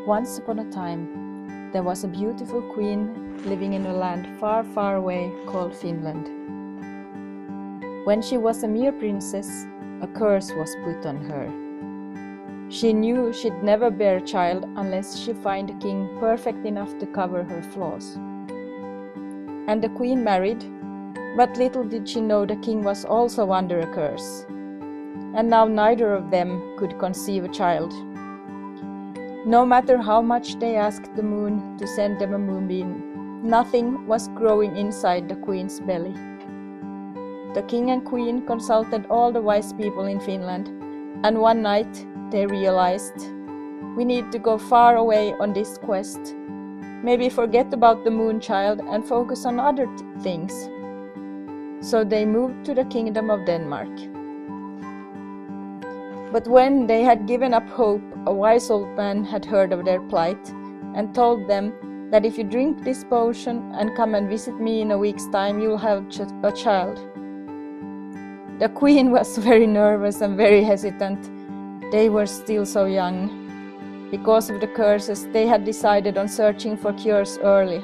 Once upon a time, there was a beautiful queen living in a land far, far away called Finland. When she was a mere princess, a curse was put on her. She knew she'd never bear a child unless she find a king perfect enough to cover her flaws. And the queen married, but little did she know the king was also under a curse. And now neither of them could conceive a child. No matter how much they asked the moon to send them a moonbeam, nothing was growing inside the queen's belly. The king and queen consulted all the wise people in Finland, and one night they realized, we need to go far away on this quest. Maybe forget about the moon child and focus on other things. So they moved to the kingdom of Denmark. But when they had given up hope, a wise old man had heard of their plight and told them that if you drink this potion and come and visit me in a week's time, you'll have a child. The queen was very nervous and very hesitant. They were still so young. Because of the curses, they had decided on searching for cures early.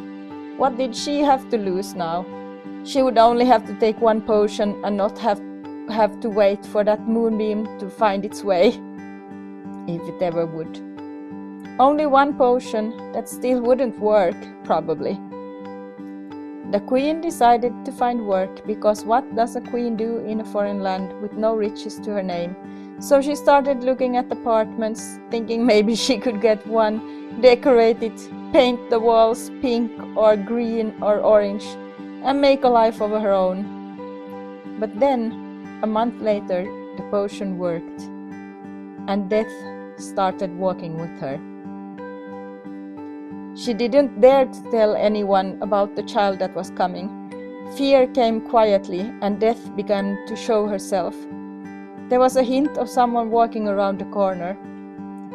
What did she have to lose now? She would only have to take one potion and not have to wait for that moonbeam to find its way, if it ever would. Only one potion that still wouldn't work, probably. The queen decided to find work, because what does a queen do in a foreign land with no riches to her name? So she started looking at apartments, thinking maybe she could get one, decorate it, paint the walls pink or green or orange, and make a life of her own. But then, a month later, the potion worked, and death started walking with her. She didn't dare to tell anyone about the child that was coming. Fear came quietly, and death began to show herself. There was a hint of someone walking around the corner.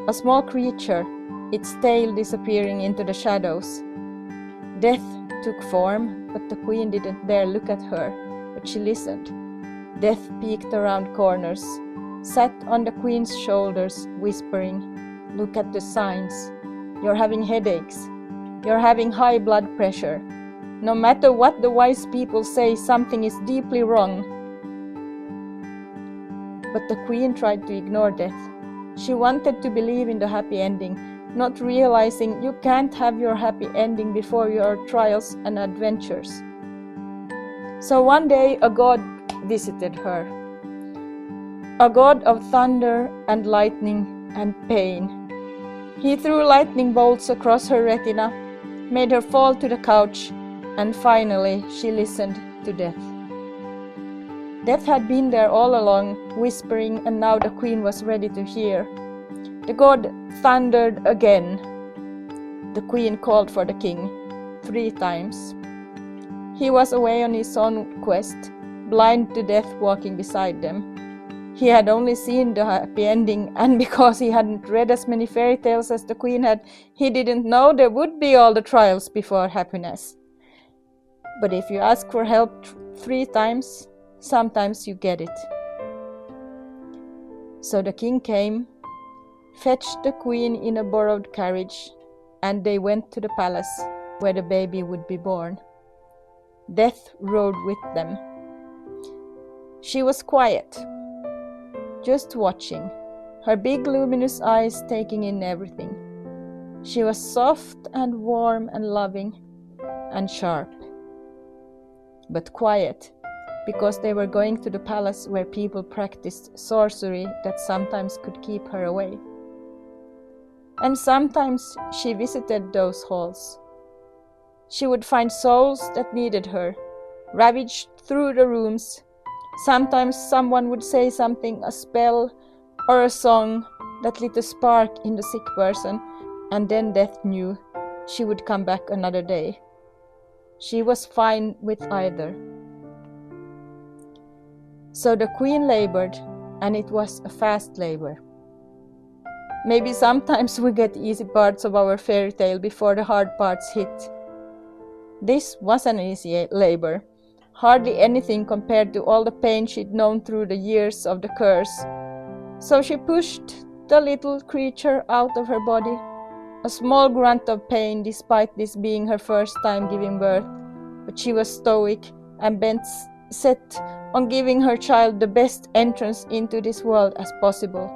A small creature, its tail disappearing into the shadows. Death took form, but the queen didn't dare look at her, but she listened. Death peeked around corners, sat on the queen's shoulders, whispering, "Look at the signs. You're having headaches. You're having high blood pressure. No matter what the wise people say, something is deeply wrong." But the queen tried to ignore death. She wanted to believe in the happy ending, not realizing you can't have your happy ending before your trials and adventures. So one day a god visited her. A god of thunder and lightning and pain. He threw lightning bolts across her retina, made her fall to the couch, and finally she listened to death. Death had been there all along, whispering, and now the queen was ready to hear. The god thundered again. The queen called for the king 3 times. He was away on his own quest, blind to death walking beside them. He had only seen the happy ending, and because he hadn't read as many fairy tales as the queen had, he didn't know there would be all the trials before happiness. But if you ask for help 3 times, sometimes you get it. So the king came, fetched the queen in a borrowed carriage, and they went to the palace where the baby would be born. Death rode with them. She was quiet, just watching, her big luminous eyes taking in everything. She was soft and warm and loving and sharp, but quiet, because they were going to the palace where people practiced sorcery that sometimes could keep her away. And sometimes she visited those halls. She would find souls that needed her, ravaged through the rooms. Sometimes someone would say something, a spell or a song that lit a spark in the sick person, and then death knew she would come back another day. She was fine with either. So the queen labored, and it was a fast labor. Maybe sometimes we get easy parts of our fairy tale before the hard parts hit. This was an easy labor, hardly anything compared to all the pain she'd known through the years of the curse. So she pushed the little creature out of her body, a small grunt of pain despite this being her first time giving birth, but she was stoic and bent set on giving her child the best entrance into this world as possible.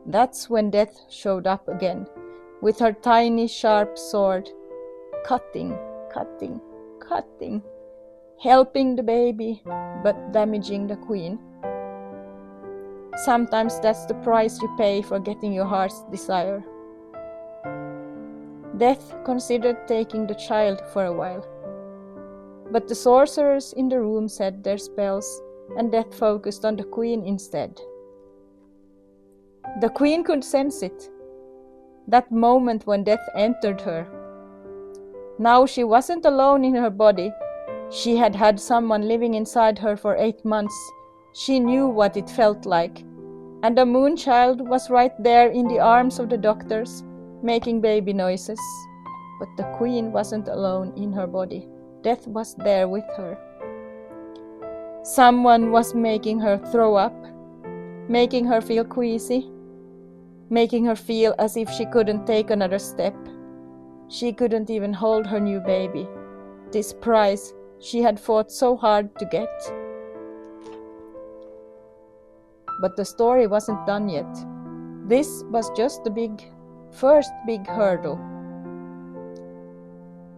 That's when death showed up again, with her tiny sharp sword, cutting, helping the baby, but damaging the queen. Sometimes that's the price you pay for getting your heart's desire. Death considered taking the child for a while, but the sorcerers in the room said their spells, and Death focused on the queen instead. The queen could sense it, that moment when Death entered her. Now she wasn't alone in her body. She had had someone living inside her for 8 months. She knew what it felt like. And the moon child was right there in the arms of the doctors, making baby noises. But the queen wasn't alone in her body. Death was there with her. Someone was making her throw up, making her feel queasy, making her feel as if she couldn't take another step. She couldn't even hold her new baby, this prize she had fought so hard to get. But the story wasn't done yet. This was just the first big hurdle.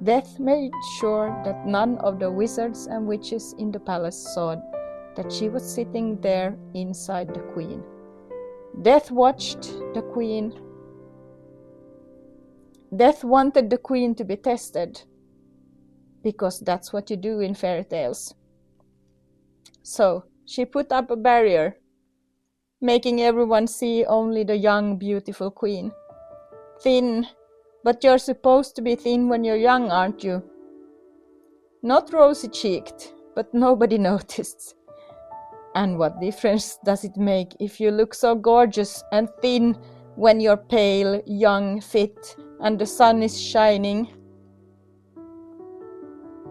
Death made sure that none of the wizards and witches in the palace saw that she was sitting there inside the queen. Death watched the queen. Death wanted the queen to be tested, because that's what you do in fairy tales. So she put up a barrier, making everyone see only the young, beautiful queen. Thin, but you're supposed to be thin when you're young, aren't you? Not rosy-cheeked, but nobody noticed. And what difference does it make if you look so gorgeous and thin when you're pale, young, fit, and the sun is shining?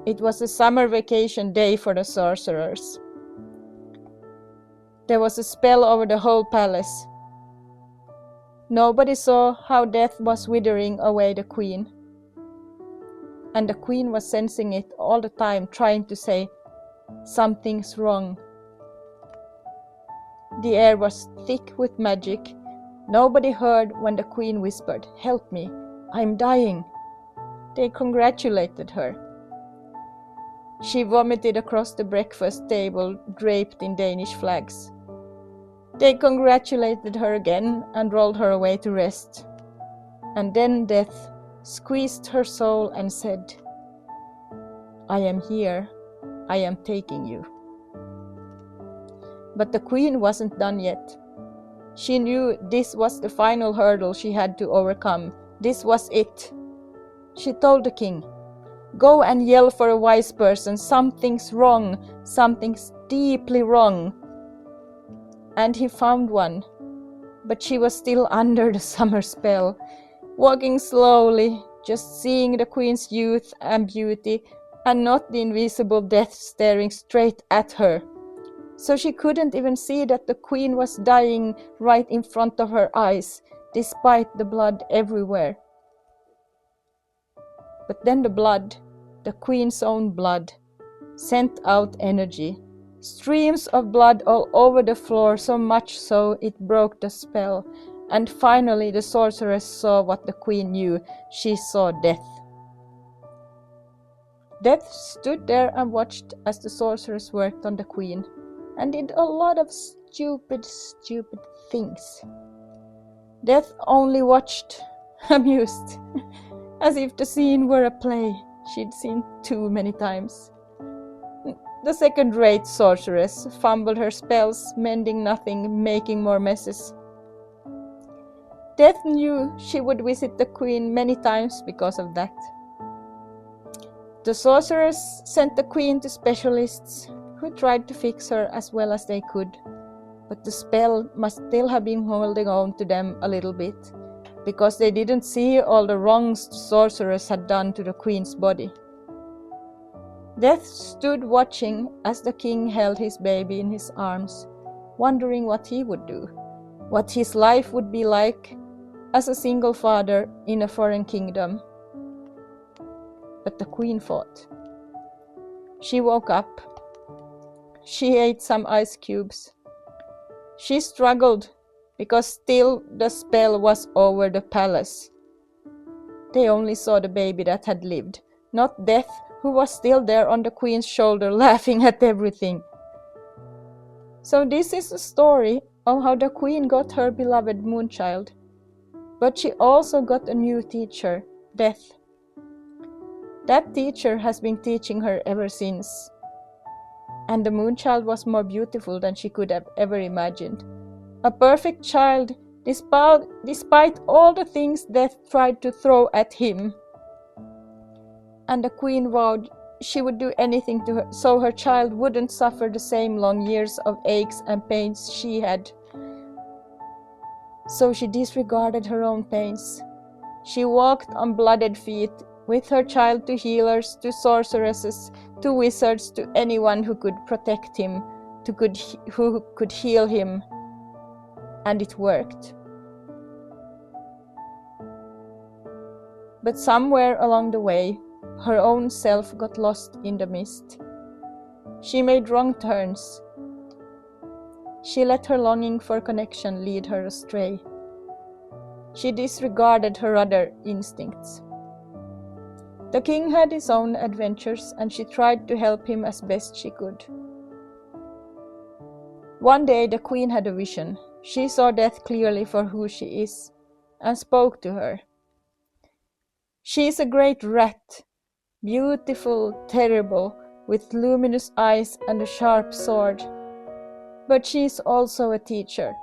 It was a summer vacation day for the sorcerers. There was a spell over the whole palace. Nobody saw how Death was withering away the queen. And the queen was sensing it all the time, trying to say, "Something's wrong." The air was thick with magic. Nobody heard when the queen whispered, "Help me, I'm dying." They congratulated her. She vomited across the breakfast table draped in Danish flags. They congratulated her again and rolled her away to rest. And then Death squeezed her soul and said, "I am here. I am taking you." But the queen wasn't done yet. She knew this was the final hurdle she had to overcome. This was it. She told the king, "Go and yell for a wise person. Something's wrong. Something's deeply wrong." And he found one. But she was still under the summer spell, walking slowly, just seeing the queen's youth and beauty, and not the invisible Death staring straight at her. So she couldn't even see that the queen was dying right in front of her eyes, despite the blood everywhere. But then the blood, the queen's own blood, sent out energy. Streams of blood all over the floor, so much so it broke the spell. And finally the sorceress saw what the queen knew. She saw Death. Death stood there and watched as the sorceress worked on the queen, and did a lot of stupid things. Death only watched, amused, as if the scene were a play she'd seen too many times. The second-rate sorceress fumbled her spells, mending nothing, making more messes. Death knew she would visit the queen many times because of that. The sorceress sent the queen to specialists who tried to fix her as well as they could, but the spell must still have been holding on to them a little bit, because they didn't see all the wrongs the sorceress had done to the queen's body. Death stood watching as the king held his baby in his arms, wondering what he would do, what his life would be like as a single father in a foreign kingdom. But the queen fought. She woke up. She ate some ice cubes. She struggled because still the spell was over the palace. They only saw the baby that had lived, not Death, who was still there on the queen's shoulder laughing at everything. So this is a story of how the queen got her beloved moonchild. But she also got a new teacher, Death. That teacher has been teaching her ever since. And the moonchild was more beautiful than she could have ever imagined. A perfect child, despite all the things Death tried to throw at him. And the queen vowed she would do anything to her, so her child wouldn't suffer the same long years of aches and pains she had. So she disregarded her own pains. She walked on blooded feet with her child to healers, to sorceresses, to wizards, to anyone who could protect him, who could heal him. And it worked. But somewhere along the way, her own self got lost in the mist. She made wrong turns. She let her longing for connection lead her astray. She disregarded her other instincts. The king had his own adventures, and she tried to help him as best she could. One day the queen had a vision. She saw Death clearly for who she is, and spoke to her. She is a great rat, beautiful, terrible, with luminous eyes and a sharp sword. But she is also a teacher.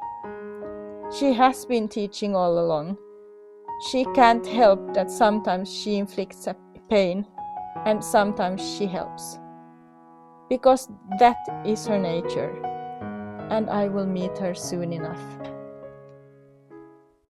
She has been teaching all along. She can't help that sometimes she inflicts pain, and sometimes she helps. Because that is her nature, and I will meet her soon enough.